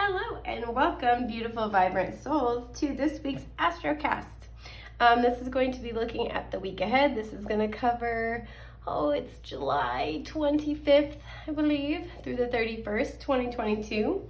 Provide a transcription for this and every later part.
Hello and welcome, beautiful, vibrant souls, to this week's Astrocast. This is going to be looking at the week ahead. This is going to cover, it's July 25th, I believe, through the 31st, 2022.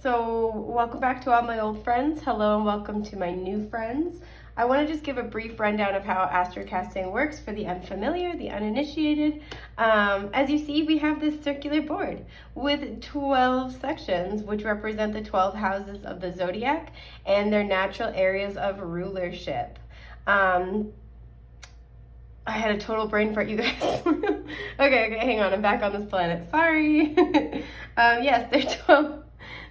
So welcome back to all my old friends. Hello and welcome to my new friends. I want to just give a brief rundown of how astrocasting works for the unfamiliar, the uninitiated. As you see, we have this circular board with 12 sections, which represent the 12 houses of the zodiac and their natural areas of rulership. I had a total brain fart, you guys. Okay, hang on, I'm back on this planet. Sorry. Yes,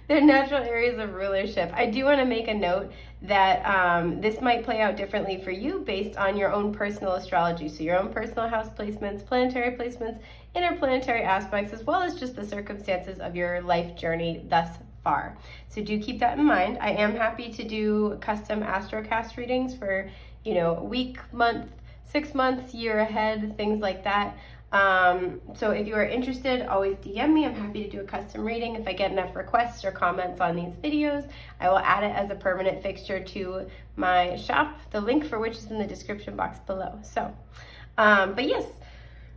they're natural areas of rulership. I do want to make a note that this might play out differently for you based on your own personal astrology. So your own personal house placements, planetary placements, interplanetary aspects, as well as just the circumstances of your life journey thus far. So do keep that in mind. I am happy to do custom astrocast readings for, week, month, 6 months, year ahead, things like that. So if you are interested, always DM me. I'm happy to do a custom reading. If I get enough requests or comments on these videos, I will add it as a permanent fixture to my shop, the link for which is in the description box below. So, but yes,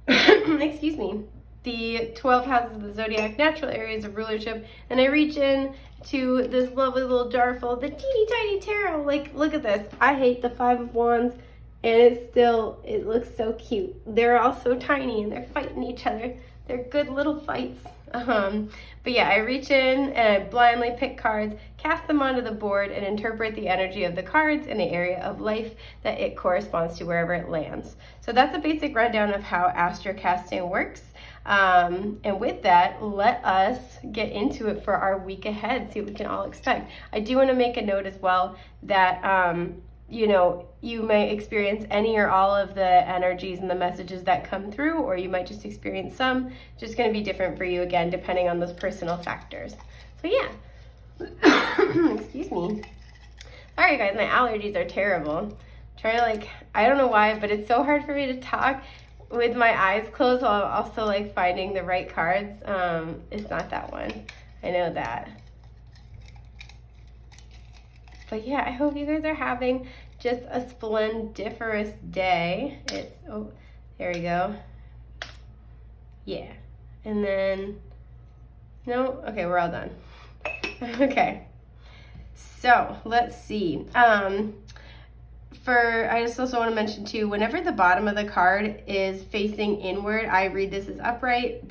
excuse me, the 12 houses of the zodiac, natural areas of rulership, and I reach in to this lovely little jar full of the teeny tiny tarot. Like, look at this. I hate the 5 of Wands. And it looks so cute. They're all so tiny and they're fighting each other. They're good little fights. But yeah, I reach in and I blindly pick cards, cast them onto the board, and interpret the energy of the cards in the area of life that it corresponds to wherever it lands. So that's a basic rundown of how astrocasting works. And with that, let us get into it for our week ahead, see what we can all expect. I do want to make a note as well that you may experience any or all of the energies and the messages that come through, or you might just experience some. Just going to be different for you, again, depending on those personal factors. So yeah, excuse me. Sorry guys, my allergies are terrible. I'm trying to I don't know why, but it's so hard for me to talk with my eyes closed while I'm also finding the right cards. It's not that one. I know that. But yeah, I hope you guys are having just a splendiferous day. There we go. Yeah. And then, no? Okay, we're all done. Okay. So, let's see. I just also want to mention too, whenever the bottom of the card is facing inward, I read this as upright.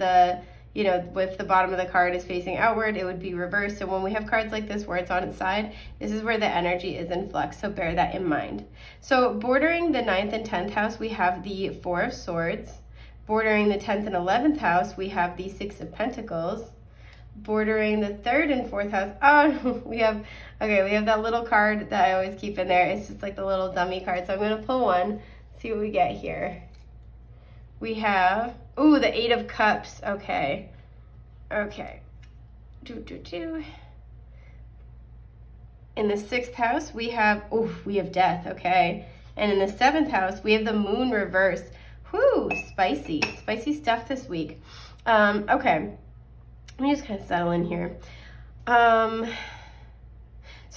If the bottom of the card is facing outward, it would be reversed. So when we have cards like this where it's on its side, this is where the energy is in flux. So bear that in mind. So bordering the 9th and 10th house, we have the 4 of Swords. Bordering the 10th and 11th house, we have the 6 of Pentacles. Bordering the 3rd and 4th house, we have that little card that I always keep in there. It's just like the little dummy card. So I'm going to pull one, see what we get here. We have, the 8 of Cups. Okay. In the 6th house, we have Death. Okay. And in the 7th house, we have the Moon reversed. Whoo, spicy stuff this week. Okay. Let me just kind of settle in here. So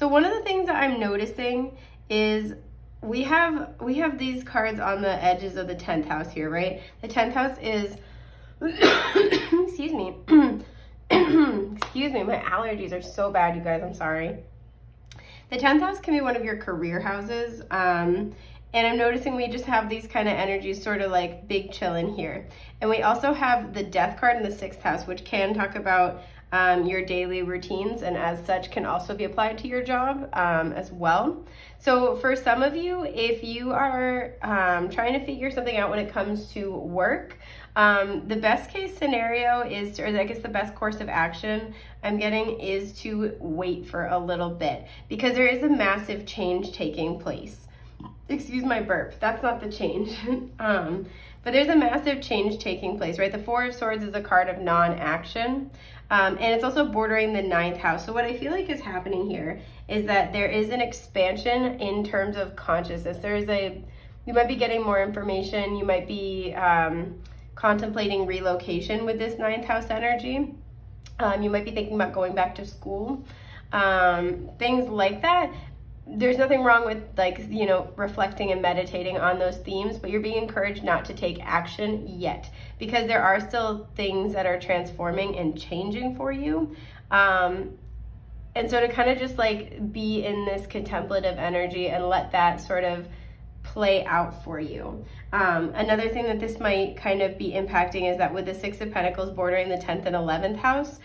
one of the things that I'm noticing is we have these cards on the edges of the 10th house here, right? The 10th house is, excuse me, my allergies are so bad, you guys, I'm sorry. The 10th house can be one of your career houses, and I'm noticing we just have these kind of energies sort of big chill in here. And we also have the Death card in the 6th house, which can talk about your daily routines, and as such can also be applied to your job as well. So for some of you, if you are trying to figure something out when it comes to work, the best case scenario is, or I guess the best course of action I'm getting, is to wait for a little bit, because there is a massive change taking place. Excuse my burp, that's not the change. But there's a massive change taking place, right? The 4 of Swords is a card of non-action. And it's also bordering the 9th house. So what I feel like is happening here is that there is an expansion in terms of consciousness. You might be getting more information. You might be contemplating relocation with this 9th house energy. You might be thinking about going back to school, things like that. There's nothing wrong with, like, you know, reflecting and meditating on those themes, but you're being encouraged not to take action yet, because there are still things that are transforming and changing for you. And so to kind of just like be in this contemplative energy and let that sort of play out for you. Another thing that this might kind of be impacting is that with the Six of Pentacles bordering the 10th and 11th house,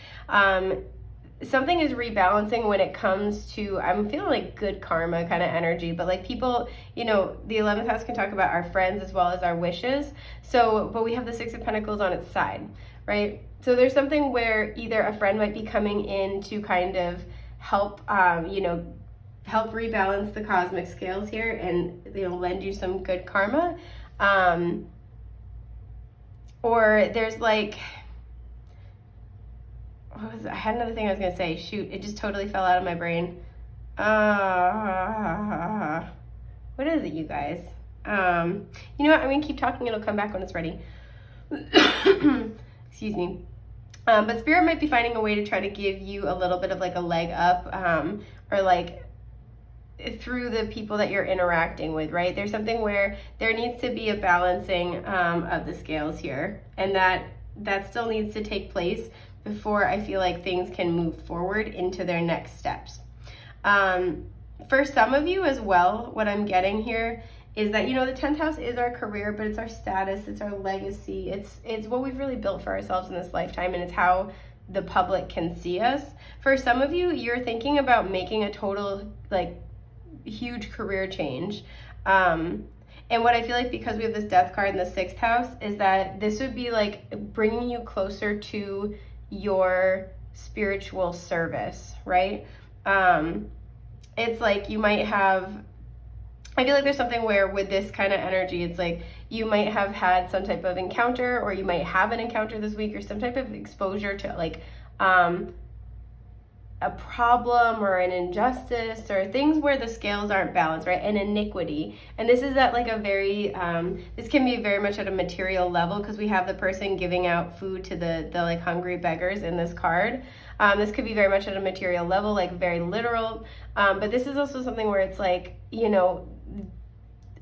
something is rebalancing when it comes to, I'm feeling like good karma kind of energy, but like people, you know, the 11th house can talk about our friends as well as our wishes. So, but we have the Six of Pentacles on its side, right? So there's something where either a friend might be coming in to kind of help, you know, help rebalance the cosmic scales here and, you know, lend you some good karma. Or there's like, what was it? I had another thing I was going to say. Shoot, it just totally fell out of my brain. What is it, you guys? You know what? I'm going to keep talking. It'll come back when it's ready. Excuse me. But Spirit might be finding a way to try to give you a little bit of like a leg up, or like through the people that you're interacting with, right? There's something where there needs to be a balancing of the scales here, and that still needs to take place before I feel like things can move forward into their next steps. For some of you as well, what I'm getting here is that, you know, the 10th house is our career, but it's our status, it's our legacy, it's what we've really built for ourselves in this lifetime, and it's how the public can see us. For some of you, you're thinking about making a total, like, huge career change. And what I feel like, because we have this death card in the 6th house, is that this would be like bringing you closer to your spiritual service, right? It's like you might have, I feel like there's something where with this kind of energy, it's like you might have had some type of encounter, or you might have an encounter this week, or some type of exposure to like a problem or an injustice, or things where the scales aren't balanced, right? An iniquity. And this is at like a very, this can be very much at a material level, because we have the person giving out food to the like hungry beggars in this card. This could be very much at a material level, like very literal. But this is also something where it's like, you know,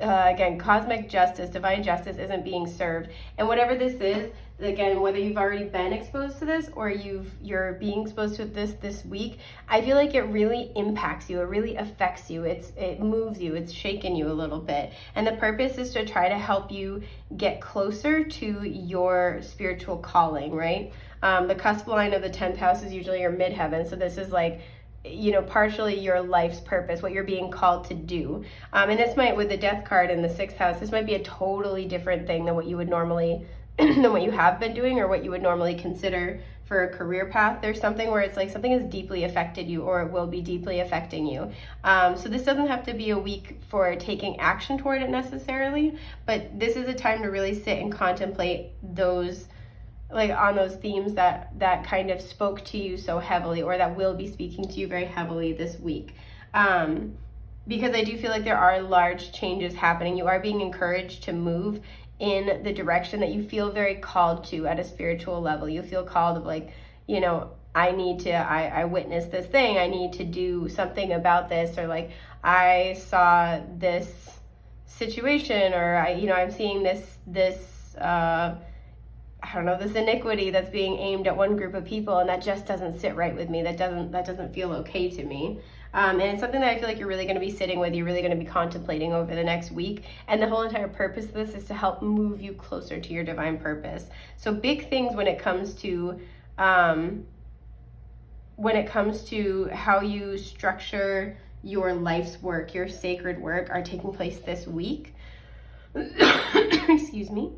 again, cosmic justice, divine justice isn't being served. And whatever this is, again, whether you've already been exposed to this or you're being exposed to this week, I feel like it really impacts you. It really affects you. It moves you. It's shaken you a little bit. And the purpose is to try to help you get closer to your spiritual calling, right? The cusp line of the 10th house is usually your midheaven. So this is like, you know, partially your life's purpose, what you're being called to do. And this might, with the death card in the 6th house, this might be a totally different thing than what you would normally than what you have been doing, or what you would normally consider for a career path. There's something where it's like something has deeply affected you, or it will be deeply affecting you. So this doesn't have to be a week for taking action toward it necessarily, but this is a time to really sit and contemplate those, like on those themes that kind of spoke to you so heavily, or that will be speaking to you very heavily this week. Because I do feel like there are large changes happening. You are being encouraged to move in the direction that you feel very called to at a spiritual level. You feel called of like, you know, I witnessed this thing, I need to do something about this, or like I saw this situation, or I'm seeing this I don't know, this iniquity that's being aimed at one group of people, and that just doesn't sit right with me. That doesn't feel okay to me. And it's something that I feel like you're really going to be sitting with, you're really going to be contemplating over the next week. And the whole entire purpose of this is to help move you closer to your divine purpose. So big things when it comes to how you structure your life's work, your sacred work, are taking place this week. Excuse me.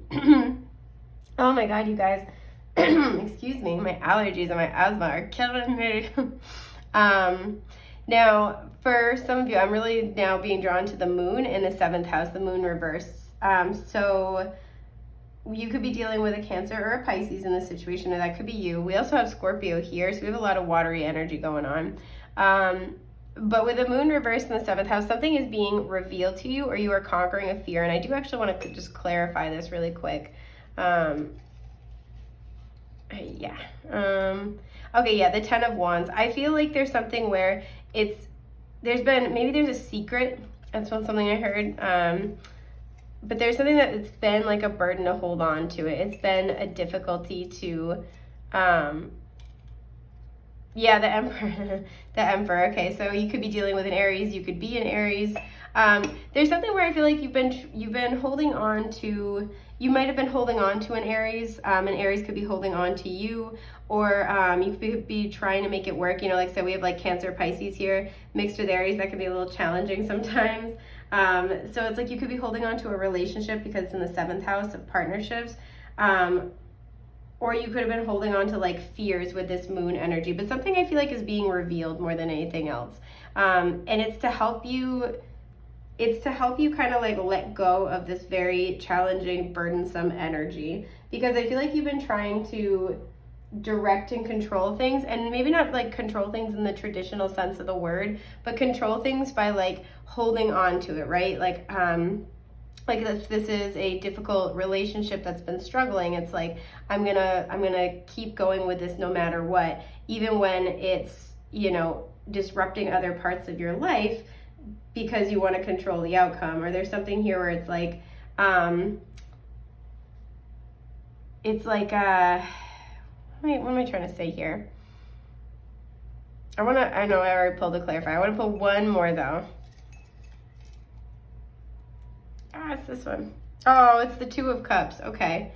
Oh my God, you guys. Excuse me, my allergies and my asthma are killing me. Now, for some of you, I'm really now being drawn to the moon in the 7th house, the moon reverse. So you could be dealing with a Cancer or a Pisces in this situation, or that could be you. We also have Scorpio here, so we have a lot of watery energy going on. But with the moon reverse in the 7th house, something is being revealed to you, or you are conquering a fear. And I do actually want to just clarify this really quick. Yeah. Okay, yeah, the Ten of Wands. I feel like there's something where maybe there's a secret. That's something I heard. But there's something that it's been like a burden to hold on to it. It's been a difficulty to, yeah, the Emperor, the Emperor. Okay, so you could be dealing with an Aries. You could be an Aries. There's something where I feel like you've been holding on to. You might have been holding on to an Aries. An Aries could be holding on to you, or you could be trying to make it work. You know, like I said, we have like Cancer, Pisces here mixed with Aries. That can be a little challenging sometimes. So it's like you could be holding on to a relationship because it's in the 7th house of partnerships. Or you could have been holding on to like fears with this moon energy, but something I feel like is being revealed more than anything else. And it's to help you kind of like let go of this very challenging, burdensome energy, because I feel like you've been trying to direct and control things, and maybe not like control things in the traditional sense of the word, but control things by like holding on to it, right? Like if this is a difficult relationship that's been struggling, it's like I'm gonna keep going with this no matter what, even when it's, you know, disrupting other parts of your life, because you want to control the outcome. Or there's something here where it's like what am I trying to say here? I know I already pulled to clarify. I want to pull one more though. It's this one. Oh, it's the Two of Cups. Okay.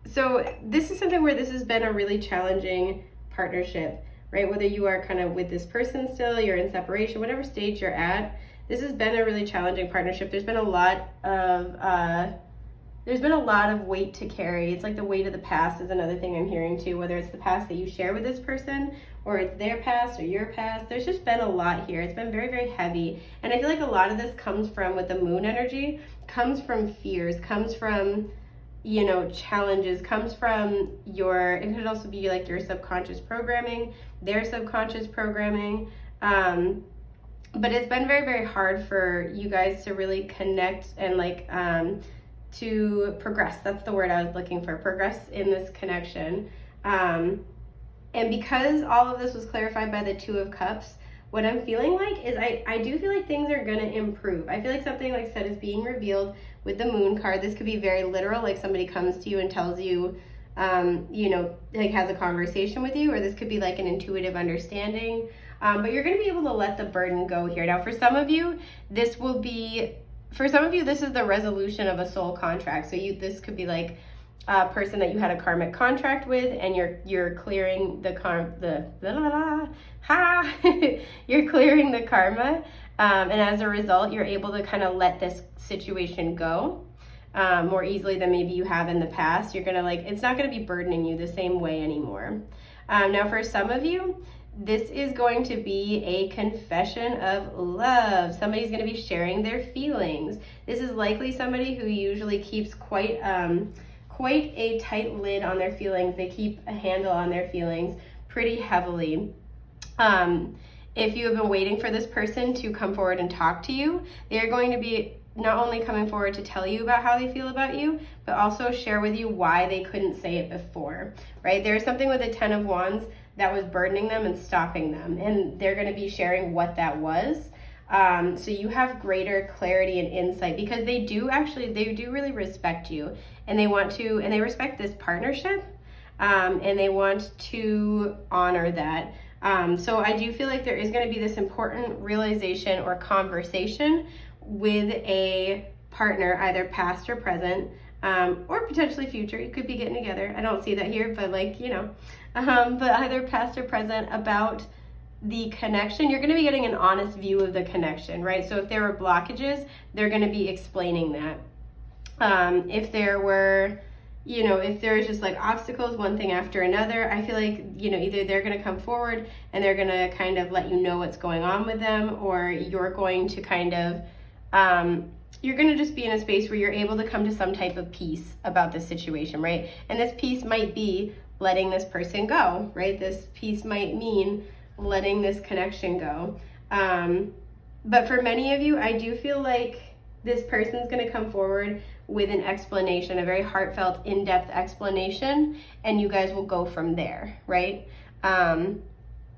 So this is something where this has been a really challenging partnership, right? Whether you are kind of with this person still, you're in separation, whatever stage you're at, this has been a really challenging partnership. There's been a lot of weight to carry. It's like the weight of the past is another thing I'm hearing too, whether it's the past that you share with this person or it's their past or your past. There's just been a lot here. It's been very, very heavy. And I feel like a lot of this comes from, with the moon energy, comes from fears, comes from, you know, challenges, comes from it could also be like your subconscious programming, their subconscious programming. But it's been very, very hard for you guys to really connect and like, to progress. That's the word I was looking for, progress in this connection. And because all of this was clarified by the Two of Cups, what I'm feeling like is I do feel like things are going to improve. I feel like something, like I said, is being revealed with the Moon card. This could be very literal, like somebody comes to you and tells you, you know, like has a conversation with you, or this could be like an intuitive understanding. But you're going to be able to let the burden go here. Now, for some of you, this is the resolution of a soul contract. So this could be like a person that you had a karmic contract with, and you're clearing you're clearing the karma, and as a result, you're able to kind of let this situation go more easily than maybe you have in the past. You're gonna it's not gonna be burdening you the same way anymore. Now, for some of you, this is going to be a confession of love. Somebody's going to be sharing their feelings. This is likely somebody who usually keeps quite a tight lid on their feelings. They keep a handle on their feelings pretty heavily. If you have been waiting for this person to come forward and talk to you, they're going to be not only coming forward to tell you about how they feel about you, but also share with you why they couldn't say it before, right? There's something with the Ten of Wands that was burdening them and stopping them, and they're going to be sharing what that was. So you have greater clarity and insight, because they do really respect you, and they respect this partnership, and they want to honor that. So I do feel like there is going to be this important realization or conversation with a partner, either past or present, or potentially future. You could be getting together. I don't see that here, but but either past or present, about the connection. You're going to be getting an honest view of the connection, right? So if there were blockages, they're going to be explaining that. If there were, if there's just like obstacles, one thing after another, I feel like, either they're going to come forward and they're going to kind of let you know what's going on with them, or you're going to kind of, you're going to just be in a space where you're able to come to some type of peace about this situation, right? And this peace might be letting this person go, right? This peace might mean letting this connection go. But for many of you, I do feel like this person's going to come forward with an explanation, a very heartfelt, in-depth explanation, and you guys will go from there, right?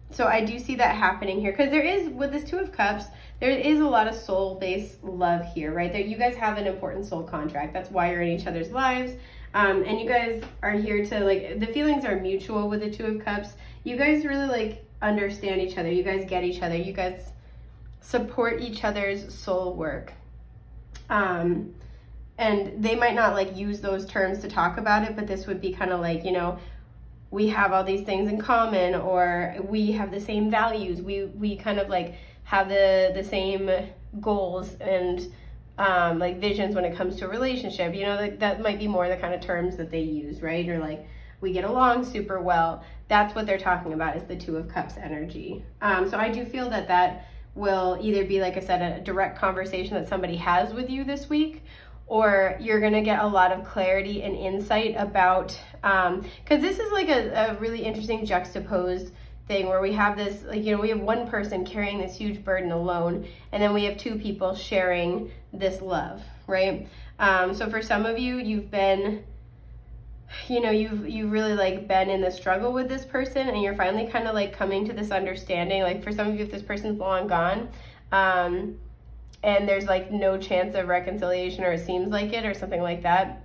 So I do see that happening here, because there is, with this Two of Cups, there is a lot of soul-based love here, right? That you guys have an important soul contract. That's why you're in each other's lives. And you guys are here to, like, the feelings are mutual with the Two of Cups. You guys really, like, understand each other. You guys get each other. You guys support each other's soul work. And they might not, like, use those terms to talk about it, but this would be kind of like, you know, we have all these things in common, or we have the same values. We kind of, like, have the same goals and like visions when it comes to a relationship. You know, like, that might be more the kind of terms that they use, right? Or like, we get along super well. That's what they're talking about, is the Two of Cups energy. So I do feel that that will either be, like I said, a direct conversation that somebody has with you this week, or you're gonna get a lot of clarity and insight about, because this is like a really interesting juxtaposed thing where we have this, like, you know, we have one person carrying this huge burden alone, and then we have two people sharing this love, right? So for some of you, you've been, you know, you've really, like, been in the struggle with this person, and you're finally kind of, like, coming to this understanding. Like, for some of you, if this person's long gone, and there's, like, no chance of reconciliation, or it seems like it, or something like that,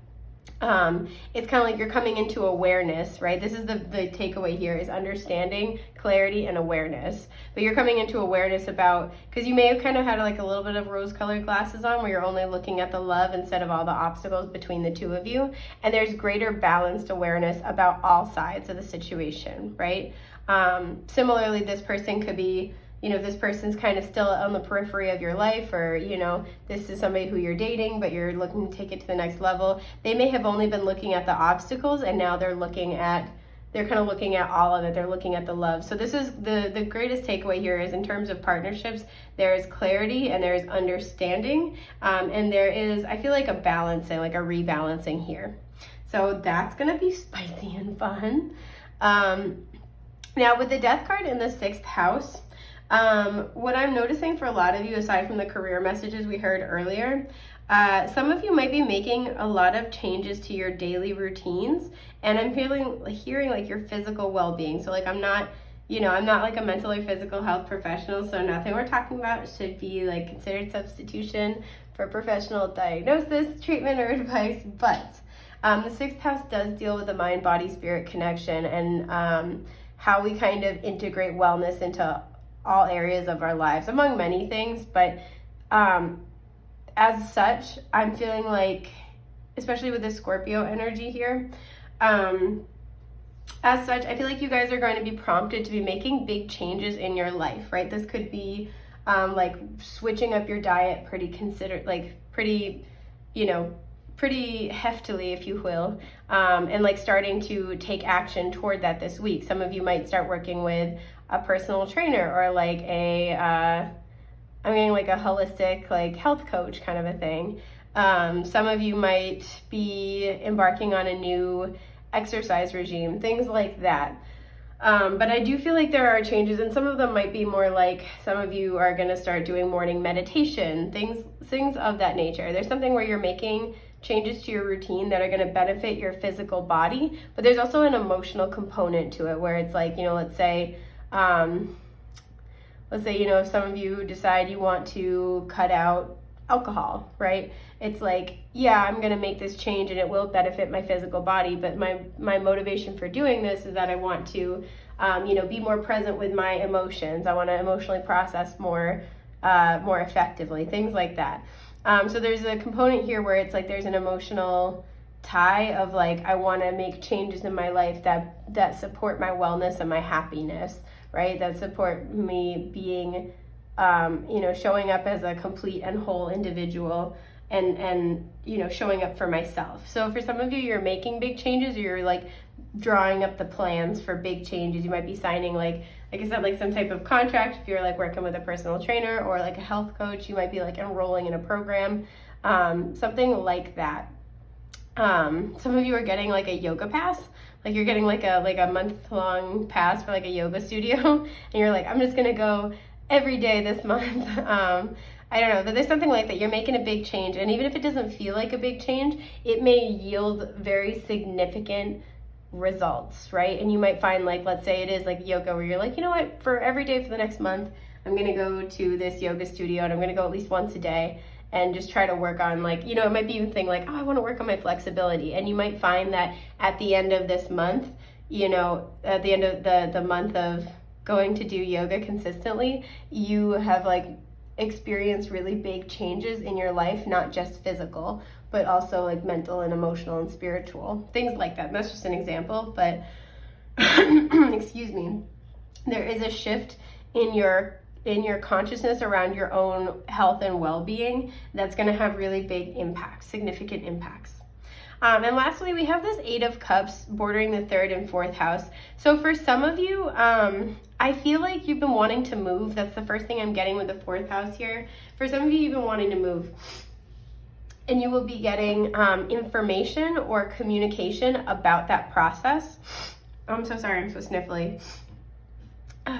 it's kind of like you're coming into awareness, right? This is the takeaway here, is understanding, clarity, and awareness. But you're coming into awareness about, because you may have kind of had, like, a little bit of rose-colored glasses on, where you're only looking at the love instead of all the obstacles between the two of you. And there's greater balanced awareness about all sides of the situation, right? Similarly, this person could be, you know, this person's kind of still on the periphery of your life, or, you know, this is somebody who you're dating, but you're looking to take it to the next level. They may have only been looking at the obstacles, and now they're kind of looking at all of it. They're looking at the love. So this is the greatest takeaway here, is in terms of partnerships, there is clarity and there is understanding. And there is, I feel like, a balancing, like a rebalancing here. So that's going to be spicy and fun. Now with the Death card in the 6th house, what I'm noticing for a lot of you, aside from the career messages we heard earlier, some of you might be making a lot of changes to your daily routines, and I'm hearing like your physical well-being. So, like, I'm not like a mental or physical health professional, so nothing we're talking about should be, like, considered substitution for professional diagnosis, treatment, or advice. But the 6th house does deal with the mind, body, spirit connection, and how we kind of integrate wellness into all areas of our lives, among many things. But as such, I'm feeling like, especially with the Scorpio energy here, as such, I feel like you guys are going to be prompted to be making big changes in your life, right? This could be like switching up your diet pretty heftily, if you will, and like starting to take action toward that this week. Some of you might start working with a personal trainer, or like a holistic, like, health coach kind of a thing. Some of you might be embarking on a new exercise regime, things like that. But I do feel like there are changes, and some of them might be more like, some of you are going to start doing morning meditation, things of that nature. There's something where you're making changes to your routine that are going to benefit your physical body, but there's also an emotional component to it, where it's like, you know, let's say, you know, if some of you decide you want to cut out alcohol, right? It's like, yeah, I'm going to make this change and it will benefit my physical body, but my motivation for doing this is that I want to, be more present with my emotions. I want to emotionally process more effectively, things like that. So there's a component here where it's like there's an emotional tie of, like, I want to make changes in my life that support my wellness and my happiness, right? That support me being, showing up as a complete and whole individual, and showing up for myself. So for some of you, you're making big changes, or you're, like, drawing up the plans for big changes. You might be signing, like I said, like, some type of contract. If you're, like, working with a personal trainer or, like, a health coach, you might be, like, enrolling in a program, something like that. Some of you are getting, like, a yoga pass. Like, you're getting like a month-long pass for, like, a yoga studio, and you're like, I'm just gonna go every day this month. I don't know, that there's something like that. You're making a big change, and even if it doesn't feel like a big change, it may yield very significant results, right? And you might find, like, let's say it is like yoga, where you're like, you know what, for every day for the next month, I'm gonna go to this yoga studio and I'm gonna go at least once a day and just try to work on, like, you know, it might be even think like, oh, I want to work on my flexibility. And you might find that at the end of this month, you know, at the end of the month of going to do yoga consistently, you have like experienced really big changes in your life, not just physical, but also like mental and emotional and spiritual, things like that. And that's just an example, but excuse me, there is a shift in your consciousness around your own health and well-being that's going to have really big impacts, significant impacts. And lastly, we have this 8 of Cups bordering the 3rd and 4th house. So for some of you, I feel like you've been wanting to move. That's the first thing I'm getting with the 4th house here. For some of you, you've been wanting to move. And you will be getting information or communication about that process. I'm so sorry, I'm so sniffly.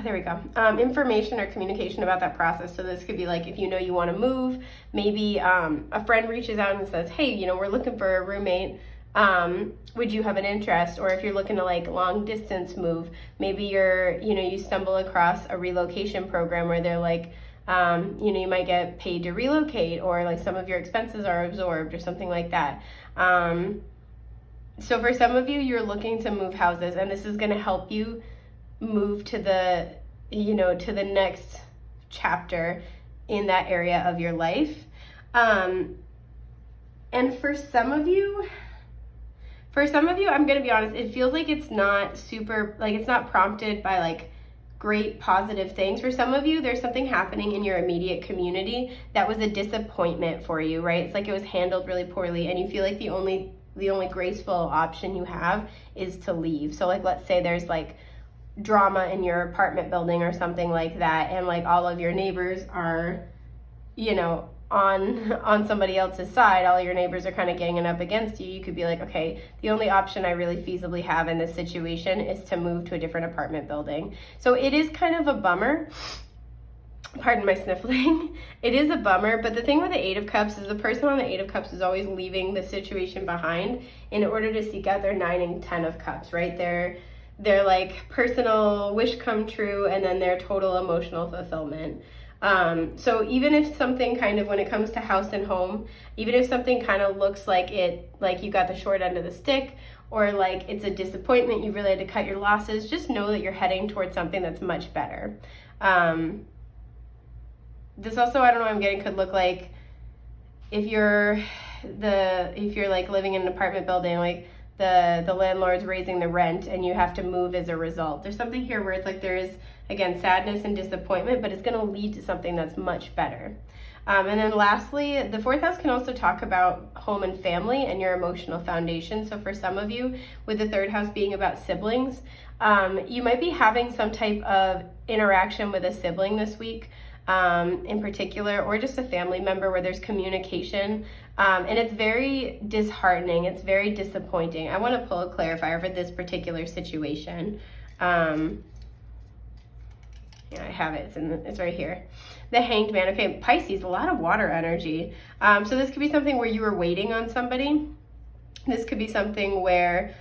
There we go. Information or communication about that process. So this could be like, if you know you want to move, maybe a friend reaches out and says, hey, you know, we're looking for a roommate. Would you have an interest? Or if you're looking to like long distance move, maybe you stumble across a relocation program where they're like, you might get paid to relocate, or like some of your expenses are absorbed or something like that. So for some of you, you're looking to move houses, and this is going to help you move to the next chapter in that area of your life. And for some of you, I'm going to be honest, it feels like it's not super, like it's not prompted by like great positive things. For some of you, there's something happening in your immediate community that was a disappointment for you, right? It's like it was handled really poorly, and you feel like the only graceful option you have is to leave. So like, let's say there's like drama in your apartment building or something like that, and like all of your neighbors are, you know, on somebody else's side. All your neighbors are kind of ganging up against you. You could be like, okay, the only option I really feasibly have in this situation is to move to a different apartment building. So it is kind of a bummer. Pardon my sniffling. It is a bummer, but the thing with the 8 of Cups is the person on the 8 of Cups is always leaving the situation behind in order to seek out their 9 and 10 of Cups, right? They're like personal wish come true, and then their total emotional fulfillment. So even if something kind of, when it comes to house and home, even if something kind of looks like you got the short end of the stick, or like it's a disappointment, you really had to cut your losses, just know that you're heading towards something that's much better. This also, I don't know, I'm getting, could look like if you're like living in an apartment building, like the landlord's raising the rent and you have to move as a result. There's something here where it's like there is, again, sadness and disappointment, but it's going to lead to something that's much better. And then lastly, the 4th house can also talk about home and family and your emotional foundation. So for some of you, with the 3rd house being about siblings, you might be having some type of interaction with a sibling this week, in particular, or just a family member where there's communication, and it's very disheartening, it's very disappointing. I want to pull a clarifier for this particular situation. Yeah, I have it, it's right here. The Hanged Man. Okay, Pisces, a lot of water energy. So this could be something where you were waiting on somebody. This could be something where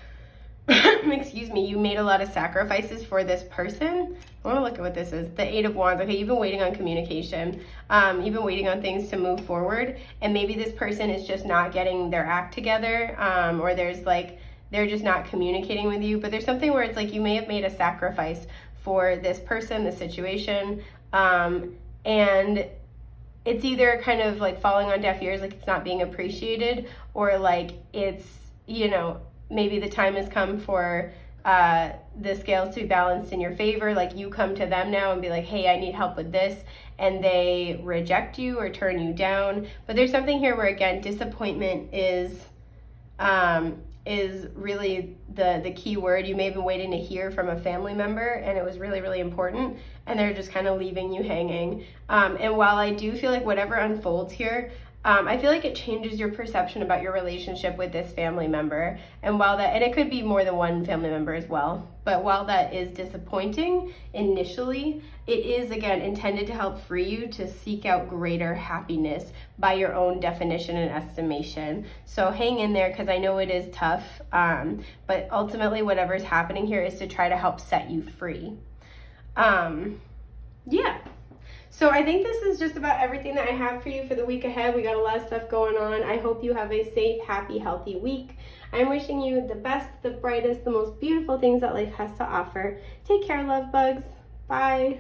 excuse me, you made a lot of sacrifices for this person. I want to look at what this is. The 8 of Wands. Okay, you've been waiting on communication. You've been waiting on things to move forward, and maybe this person is just not getting their act together, or they're just not communicating with you. But there's something where it's like you may have made a sacrifice for this person, the situation, and it's either kind of like falling on deaf ears, like it's not being appreciated, or like it's, maybe the time has come for the scales to be balanced in your favor. Like you come to them now and be like, hey, I need help with this, and they reject you or turn you down. But there's something here where, again, disappointment is really the key word. You may have been waiting to hear from a family member, and it was really, really important, and they're just kind of leaving you hanging. And while I do feel like whatever unfolds here, I feel like it changes your perception about your relationship with this family member. And and it could be more than one family member as well, but while that is disappointing initially, it is again intended to help free you to seek out greater happiness by your own definition and estimation. So hang in there, because I know it is tough, but ultimately whatever's happening here is to try to help set you free. Yeah. So I think this is just about everything that I have for you for the week ahead. We got a lot of stuff going on. I hope you have a safe, happy, healthy week. I'm wishing you the best, the brightest, the most beautiful things that life has to offer. Take care, love bugs. Bye.